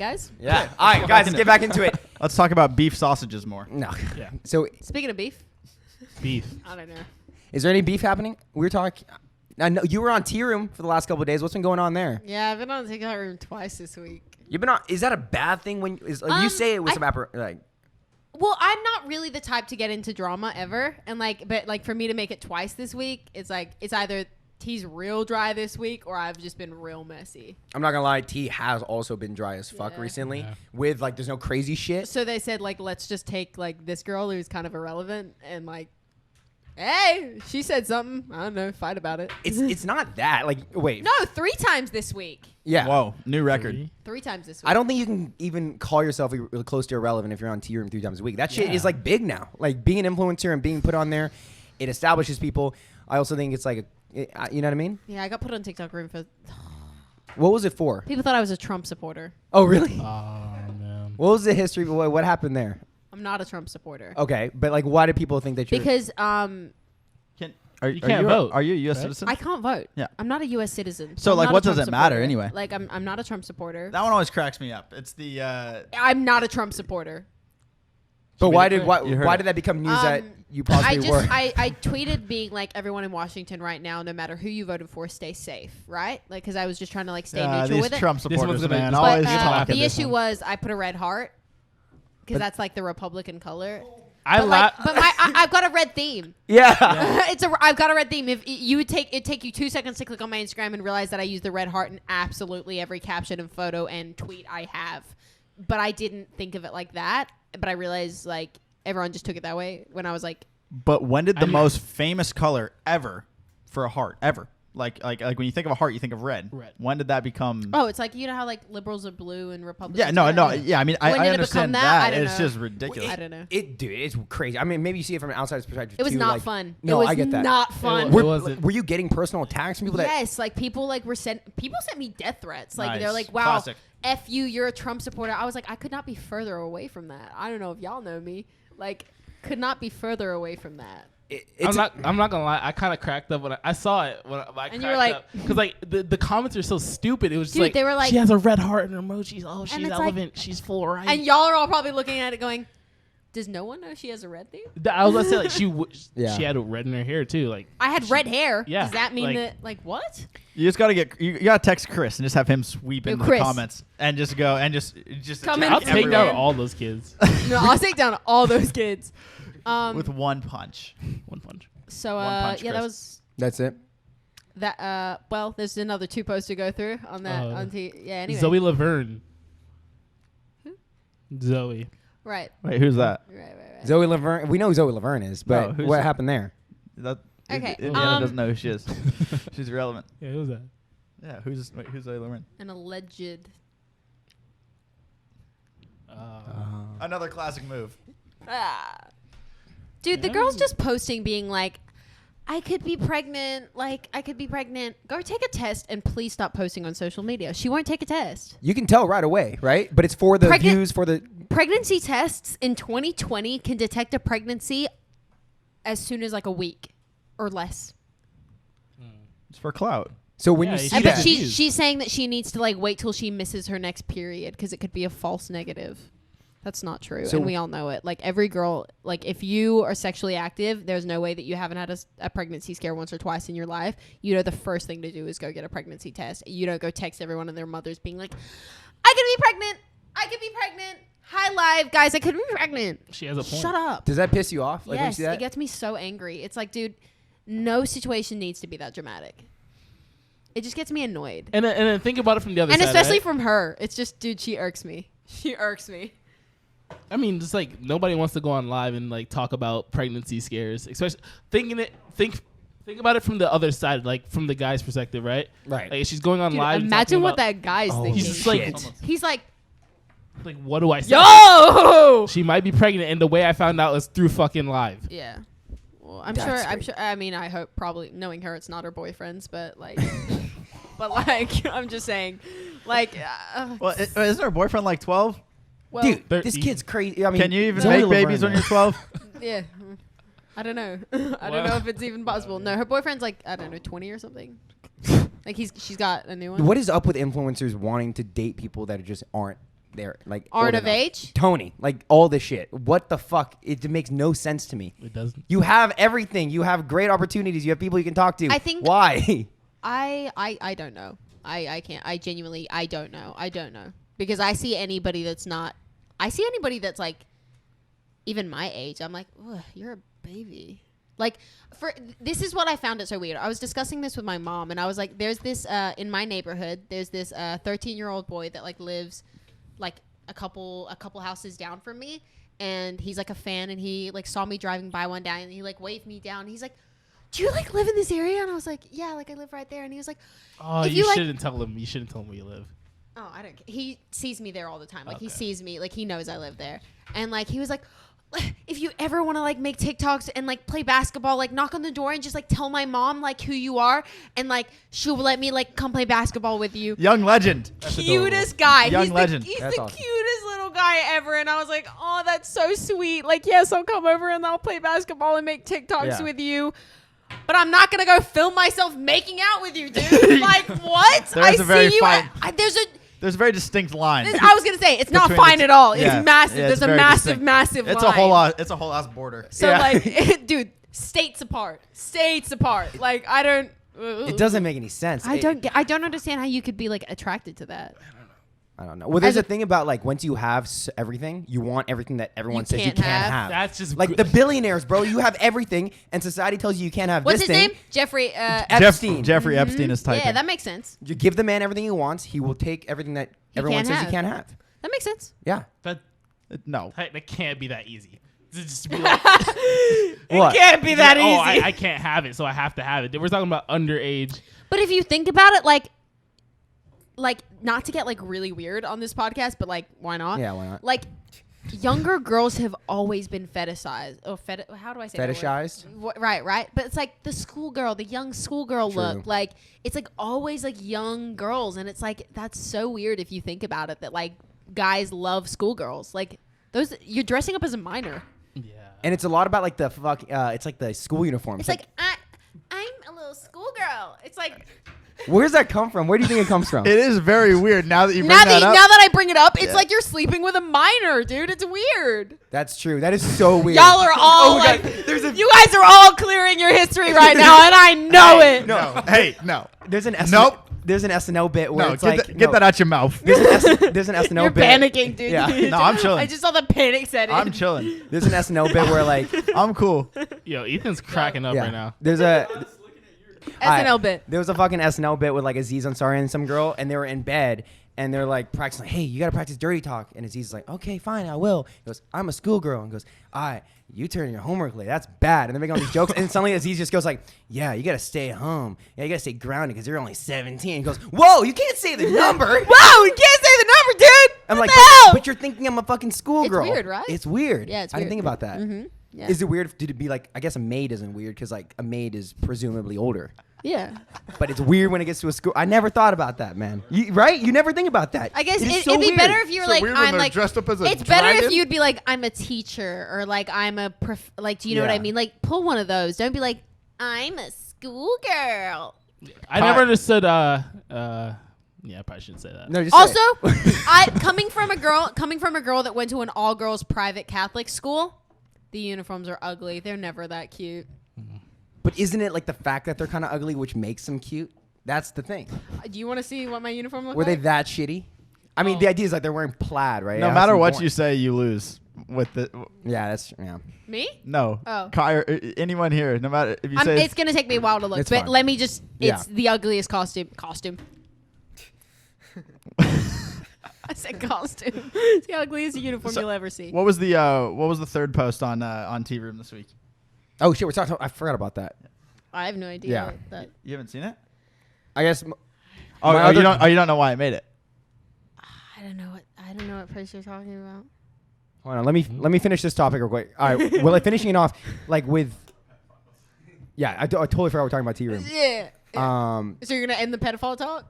Guys? Yeah. All right, guys, let's get back into it. Let's talk about beef sausages more. No. Yeah. So, Speaking of beef. Beef. I don't know. is there any beef happening? We were talking. I know you were on Tea Room for the last couple of days. What's been going on there? Yeah, I've been on the TikTok room twice this week. You've been on. Is that a bad thing when you say it with some like? Well, I'm not really the type to get into drama ever, and but for me to make it twice this week, it's like it's either T's real dry this week or I've just been real messy. I'm not gonna lie, Tea has also been dry as fuck recently. Yeah. With like, there's no crazy shit. So they said let's just take this girl who's kind of irrelevant and hey, she said something. I don't know, fight about it. It's not that wait. No, 3 times this week. Yeah. Whoa, new record. 3 times this week. I don't think you can even call yourself close to irrelevant if you're on Tea Room 3 times a week. That shit is big now. Like being an influencer and being put on there, it establishes people. I also think it's you know what I mean? Yeah, I got put on TikTok room for. What was it for? People thought I was a Trump supporter. Oh, really? Oh, man. What was the history? What happened there? I'm not a Trump supporter. Okay, but why do people think that you're? Because You can't vote, Are you a U.S. right? citizen? I can't vote. Yeah. I'm not a U.S. citizen. So, I'm not what a does Trump it matter supporter. anyway? I'm not a Trump supporter. That one always cracks me up. It's the. I'm not a Trump supporter. But why did You that become news that you possibly were? I tweeted being everyone in Washington right now, no matter who you voted for, stay safe, right? Because I was just trying to stay neutral these with it. Trump supporters, gonna- man, this always one's- talking. The this issue one. was I put a red heart because that's the Republican color. I I've got a red theme. Yeah. I've got a red theme. If you would take you 2 seconds to click on my Instagram and realize that I use the red heart in absolutely every caption and photo and tweet I have, but I didn't think of it like that. But I realized everyone just took it that way when I was But when did the most famous color ever for a heart ever? Like when you think of a heart, you think of red. Red. When did that become? oh, it's you know how liberals are blue and Republicans. Yeah, no. Yeah, I mean, When I did it understand become that? I that. don't It's know. just ridiculous. I don't know. Dude, it's crazy. I mean, maybe you see it from an outsider's perspective. It was too, not fun. No, it was I get that. Not fun. It wasn't. Were you getting personal attacks from people that? Yes, people were people sent me death threats. They're Nice. like, "Wow, Classic. f you, you're a Trump supporter." I was like, I could not be further away from that. I don't know if y'all know me. Could not be further away from that. I'm not gonna lie. I kind of cracked up when I saw it. And you were like, because the comments are so stupid. It was Dude, just they were like, she has a red heart in her emojis. Oh, she's it's relevant. She's full right. and y'all are all probably looking at it going, does no one know she has a red theme? I was gonna say Yeah. she had red in her hair too. I had red hair. Yeah, Does that mean that what? You just gotta you gotta text Chris and just have him sweep Yo, in the Chris. comments and just go and just Come attack in I'll take everyone down all those kids. No, I'll take down all those kids. with one punch. One punch. So One punch, yeah, Chris. that was That's it. that. Well, there's another 2 posts to go through on that. Yeah. Anyway. Zoe Laverne. Zoe. Right. Wait, who's that? Right. Zoe Laverne. We know who Zoe Laverne is, No, but who's what that? happened there? That, Okay, Indiana doesn't know who she is. She's irrelevant. Yeah, who was that? Yeah, who's Zoe Laverne? An alleged. Another classic move. Dude, the girl's just posting being like, I could be pregnant. I could be pregnant. Go take a test and please stop posting on social media. She won't take a test. You can tell right away, right? But it's for the views, for the. Pregnancy tests in 2020 can detect a pregnancy as soon as a week or less. It's for clout. So when Yeah, you see See But that. she's saying that she needs to wait till she misses her next period because it could be a false negative. That's not true, So- and we all know it. Every girl, if you are sexually active, there's no way that you haven't had a pregnancy scare once or twice in your life. You know the first thing to do is go get a pregnancy test. You don't go text everyone and their mothers being like, I could be pregnant. I could be pregnant. Hi, live. Guys, I could be pregnant. She has a point. Shut up. Does that piss you off? When you Yes, see that? it gets me so angry. It's dude, no situation needs to be that dramatic. It just gets me annoyed. And then think about it from the other And side. especially right? from her. It's just, dude, she irks me. She irks me. I mean, just nobody wants to go on live and talk about pregnancy scares. Especially think about it from the other side, from the guy's perspective, right? Right. If she's going on Dude, live. and imagine talking what about, that guy's Oh, thinking. He's just shit. He's like, what do I say? yo! She might be pregnant, and the way I found out is through fucking live. Yeah. Well, I'm That's sure. crazy. I mean, I hope probably knowing her, it's not her boyfriend's, but but I'm just saying, Well, isn't her boyfriend 12? well, Dude, They're- this kid's crazy. I mean, Can you even Zoe make Laverne, babies when though. you're 12? yeah. I don't know. I don't know if it's even possible. No, her boyfriend's I don't know, 20 or something. She's got a new one. What is up with influencers wanting to date people that just aren't they're like Aren't old of enough. age? Tony, like all this shit. What the fuck? It makes no sense to me. It doesn't. You have everything. You have great opportunities. You have people you can talk to. I think- Why? I don't know. I can't. I genuinely, I don't know. Because I see anybody that's like even my age. I'm like, ugh, you're a baby. Like, this is what I found it so weird. I was discussing this with my mom, and I was like, there's this in my neighborhood. There's this 13-year-old boy that like lives like a couple houses down from me, and he's like a fan, and he like saw me driving by one day, and he like waved me down. And he's like, do you like live in this area? And I was like, yeah, like I live right there. And he was like, Oh, if you like, shouldn't tell him. You shouldn't tell him where you live. oh, I don't care. He sees me there all the time. Like, he Okay. sees me. Like, he knows I live there. And, like, he was like, if you ever want to, like, make TikToks and, like, play basketball, like, knock on the door and just, like, tell my mom, like, who you are. And, like, she'll let me, like, come play basketball with you. Young legend. Cutest guy. Young he's legend. He's That's the awesome. cutest little guy ever. And I was like, oh, that's so sweet. Like, yes, I'll come over and I'll play basketball and make TikToks Yeah. with you. But I'm not going to go film myself making out with you, dude. Like, what? There's a very see you. fine- There's a very distinct line. I was gonna say it's not Between fine the at all. yeah, It's massive. yeah, it's There's a very massive, distinct. massive It's line. a whole ass border. So Yeah. like, dude, states apart. Like, I don't. It doesn't make any sense. I don't understand how you could be like attracted to that. I don't know. Well, there's As a thing about like once you have everything, you want everything that everyone You says you can't can't have. have. That's just like the billionaires, bro. You have everything, and society tells you you can't have What's this his thing. name? Jeffrey. Epstein. Jeffrey Epstein is typing. Yeah, that makes sense. You give the man everything he wants, he will take everything that everyone can't says have. he can't have. That makes sense. Yeah. No. That can't be that easy. To just be like, What? Can't be that oh, easy. I can't have it, so I have to have it. We're talking about underage. But if you think about it, like not to get like really weird on this podcast, but like, why not? Yeah, why not? Like, younger girls have always been fetishized. Or how do I say that word? Fetishized? Right. But it's like the young schoolgirl True. look. Like, it's like always like young girls, and it's like that's so weird if you think about it. That like guys love schoolgirls. Like those, you're dressing up as a minor. Yeah. And it's a lot about like the fuck. It's like the school uniform. It's like I'm a little schoolgirl. It's like. Where's that come from? Where do you think it comes from? It is very weird now that you bring Now that up. that I bring it up, it's Yeah. like you're sleeping with a minor, dude. It's weird. That's true. That is so weird. Y'all are all Oh, like, God. There's a- you guys are all clearing your history right now, and I know it. No. Hey, no. There's an Nope. There's an SNL bit where No, it's get, like get that out your mouth. There's an SNL You're bit. panicking, dude. Yeah. No, I'm chilling. I just saw the panic set in. I'm chilling. There's an SNL bit where like I'm cool. Yo, Ethan's cracking up right now. There's a SNL bit. There was a fucking SNL bit with like Aziz Ansari and some girl, and they were in bed, and they're like practicing. Hey, you gotta practice dirty talk. And Aziz is like, okay, fine, I will. He goes, I'm a schoolgirl. And goes, all right, you turn in your homework late. That's bad. And they're making all these jokes, and suddenly Aziz just goes like, yeah, you gotta stay home. Yeah, you gotta stay grounded because you're only 17. He goes, whoa, you can't say the number. Whoa, you can't say the number, dude. I'm What like, the hell? but you're thinking I'm a fucking schoolgirl. weird, right? It's weird. Yeah, it's I didn't weird. think about that. Mm-hmm. Yeah. Is it weird? Did it be like? I guess a maid isn't weird because like a maid is presumably older. Yeah. But it's weird when it gets to a school. I never thought about that, man. Right? You never think about that. I guess It is it'd so be weird. better if you were So like, weird when I'm they're like, dressed up as a it's better if dragon? you'd be like, I'm a teacher, or like I'm a like, do you know what Yeah. I mean? Like, pull one of those. Don't be like, I'm a schoolgirl. I never understood. Yeah, I probably shouldn't say that. No, just say Also, it. coming from a girl that went to an all girls private Catholic school, the uniforms are ugly. They're never that cute. But isn't it like the fact that they're kind of ugly which makes them cute? That's the thing. Do you want to see what my uniform looks Were they like? that shitty? I mean, Oh. the idea is like they're wearing plaid, right? It No has matter to be what boring. you say, you lose with the. Yeah, that's yeah. Me? No. Oh. Anyone here, no matter if you say It's gonna take me a while to look, It's but fine. let me just. Yeah. It's the ugliest costume. I said costume. It's the ugliest uniform So- you'll ever see. what was the third post on Tea Room this week? Oh shit, we're talking. I forgot about that. I have no idea. Yeah. That. You haven't seen it? I guess. Oh, My other- you don't know why I made it. I don't know what place you're talking about. Hold on, let me finish this topic real quick. All right, well, like finishing it off, like with. Yeah, I totally forgot we're talking about tea room. Yeah. So you're gonna end the pedophile talk?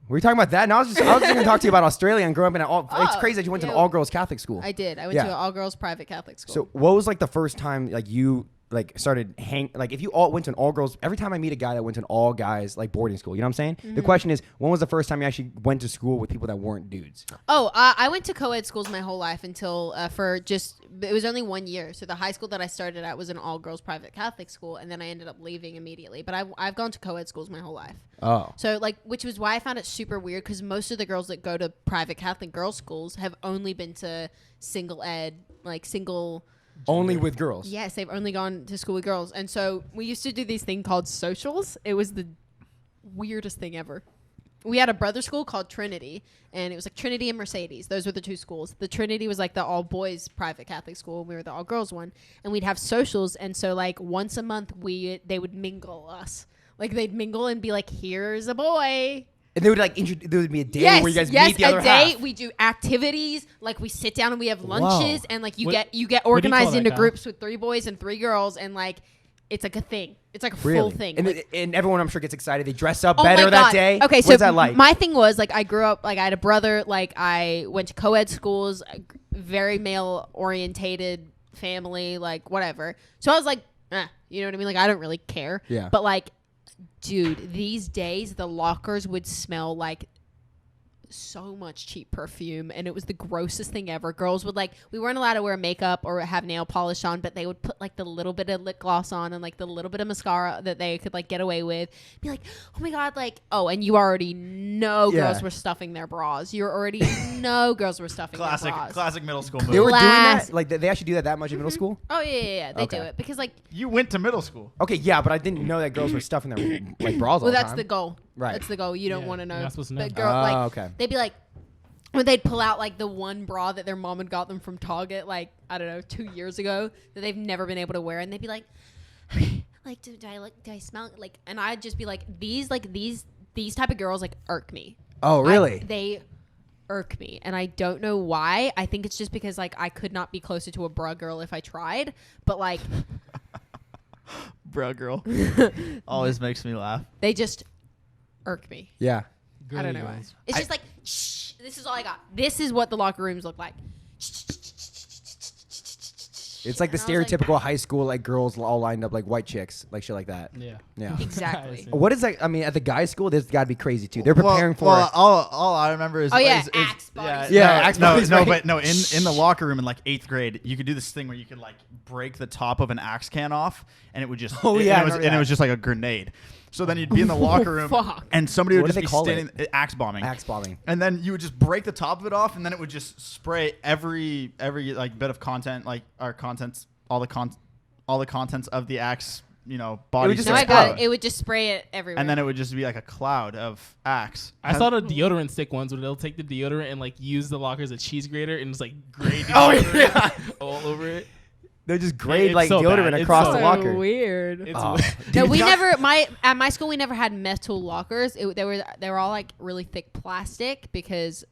were you talking about that? No, I was just going to talk to you about Australia and growing up in an all. It's Oh, crazy that you went to yeah. an all girls Catholic school. I did. I went Yeah. to an all girls private Catholic school. So what was like the first time like you like started like if you all went to an all girls, every time I meet a guy that went to an all guys like boarding school, you know what I'm saying? Mm-hmm. The question is, when was the first time you actually went to school with people that weren't dudes? Oh, I went to co-ed schools my whole life until it was only 1 year. So the high school that I started at was an all girls private Catholic school, and then I ended up leaving immediately. But I've gone to co-ed schools my whole life. Oh. So like, which was why I found it super weird, because most of the girls that go to private Catholic girls schools have only been to single ed, like single. Only with girls. Yes, they've only gone to school with girls. And so we used to do these thing called socials. It was the weirdest thing ever. We had a brother school called Trinity, and it was like Trinity and Mercedes. Those were the two schools. The Trinity was like the all boys private Catholic school, and we were the all girls one. And we'd have socials, and so like once a month they would mingle us. Like they'd mingle and be like, "Here's a boy." And they would like there would be a day where you guys meet the other a day. half. We do activities, like we sit down and we have lunches, Whoa. and like you What- get what do you call organized that, into Kyle? groups with 3 boys and 3 girls, and like it's like a thing. It's like a full Really? thing. And, Like, and everyone, I'm sure, gets excited. They dress up oh better my that God. day. Okay, so what's that like? my thing was like I grew up like I had a brother. Like I went to co-ed schools, very male orientated family, like whatever. So I was like, you know what I mean? Like I don't really care. Yeah. But like, dude, these days the lockers would smell like so much cheap perfume, and it was the grossest thing ever. Girls would like, we weren't allowed to wear makeup or have nail polish on, but they would put like the little bit of lip gloss on and like the little bit of mascara that they could like get away with. Be like, oh my God, like, oh, and you already know Yeah. girls were stuffing their bras. You already know girls were stuffing their bras. Classic middle school They move. were doing Class. that? Like they actually do that much in middle school? Oh yeah. They do Okay. it because like, You went to middle school. Okay, yeah, but I didn't know that girls were stuffing their like bras all well, the that's time. the goal. Right. That's the goal. You don't Yeah, want to know. you're not supposed to know. But girl, like, okay. they'd be like, when they'd pull out like the one bra that their mom had got them from Target, like I don't know, 2 years ago, that they've never been able to wear, and they'd be like, okay, like do I smell like? And I'd just be like, these type of girls like irk me. Oh, really? They irk me, and I don't know why. I think it's just because like I could not be closer to a bra girl if I tried, but like Bro, girl. Always makes me laugh. they just irk me. Yeah. I don't know why. It's just like, shh, this is all I got. This is what the locker rooms look like. It's like the And I was like, stereotypical high school like girls all lined up like white chicks, like shit like that. Yeah. Yeah. Exactly. What is that? I mean, at the guys' school, this got to be crazy too. They're preparing for. Well, all I remember is Oh, yeah, is, Axe bodies. Yeah, no, Axe no, bodies, no, right? but no. In the locker room in like 8th grade, you could do this thing where you could like break the top of an Axe can off, and it would just Oh, and yeah, I it was, remember and it that. was just like a grenade. So then you'd be in the locker room, Fuck. and somebody would What do just they be call standing axe bombing. Axe bombing. And then you would just break the top of it off, and then it would just spray every like bit of content, like our contents, all the contents of the axe, body. would just No, I explode. got it. It would just spray it everywhere. and then it would just be like a cloud of axe. I saw the deodorant stick ones where they'll take the deodorant and like use the locker as a cheese grater and just like grate Oh, deodorant yeah. all over it. They just grade It's like so deodorant bad. It's across so the bad. locker. weird. It's Oh. No, we Dude, never. At my school, we never had metal lockers. They were all like really thick plastic because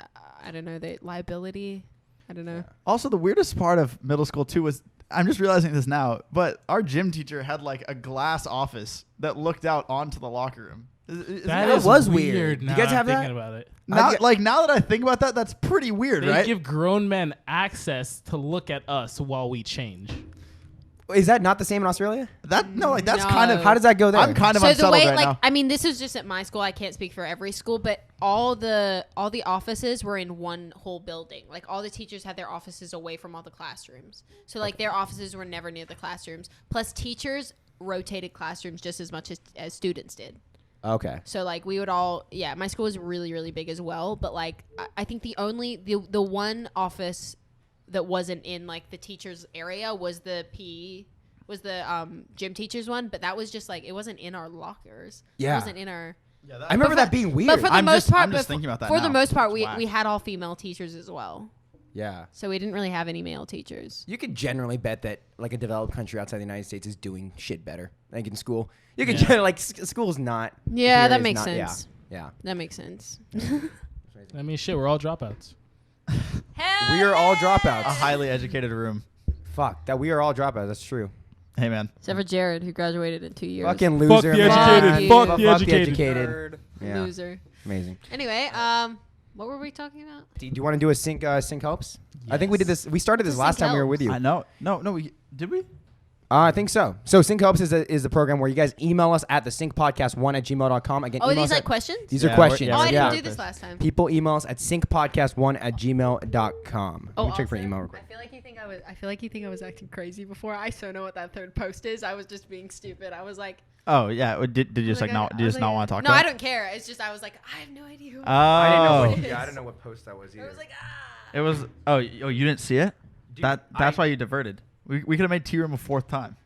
I don't know, the liability. I don't know. Also, the weirdest part of middle school too was, I'm just realizing this now, but our gym teacher had like a glass office that looked out onto the locker room. That That is was weird. weird. Do you Now guys I'm have that? thinking about it. now, get- now that I think about that, that's pretty weird, They right? give grown men access to look at us while we change. Is that not the same in Australia? that's No. kind of How does that go there? I'm kind of So the unsettled way, right like, now. I mean, this is just at my school. I can't speak for every school, but all the offices were in one whole building. Like all the teachers had their offices away from all the classrooms. So like their offices were never near the classrooms. Plus teachers rotated classrooms just as much as students did. Okay. So like we would all, my school was really, really big as well. But like I think the one office that wasn't in like the teachers area was the gym teachers one, but that was just like, it wasn't in our lockers. Yeah. It wasn't in our. I remember that being weird. But for the I'm most just- part, I'm just thinking about that For the now. most part, It's whack. we had all female teachers as well. Yeah. So we didn't really have any male teachers. You could generally bet that like a developed country outside the United States is doing shit better. Like in school, you could like school's not. Yeah, here that is makes not- sense. Yeah. That makes sense. I mean, shit, we're all dropouts. Hell We are all yeah! dropouts. A highly educated room. Fuck that. We are all dropouts. That's true. Hey man, Except for Jared, who graduated in 2 years. Fucking loser. the man. educated. Fuck the educated. Yeah. Loser. Amazing. Anyway, what were we talking about? Do you want to do a sync helps? I think we did this. We started this The last sync time we were with helps. you. I know. No, did we? I think so. So Sync Helps is the program where you guys email us at thesyncpodcast1@gmail.com. Again, Oh, are email these us like at- questions? These are Yeah, questions. Oh, I yeah. didn't do this last time. People email us at syncpodcast1@gmail.com. Oh, Let me check for also, email real quick. I feel like you think I was acting crazy before. I so know what that third post is. I was just being stupid. I was like, Oh yeah. Did you just like, not? I Do you was just not like, want to talk no, about? I don't care. It's just I was like, I have no idea. Who I didn't know. Oh. What, it yeah, I is. don't know what post that was either. I was like, It was. Oh, you didn't see it? Dude, That's I- why you diverted. We could have made Tea Room a fourth time.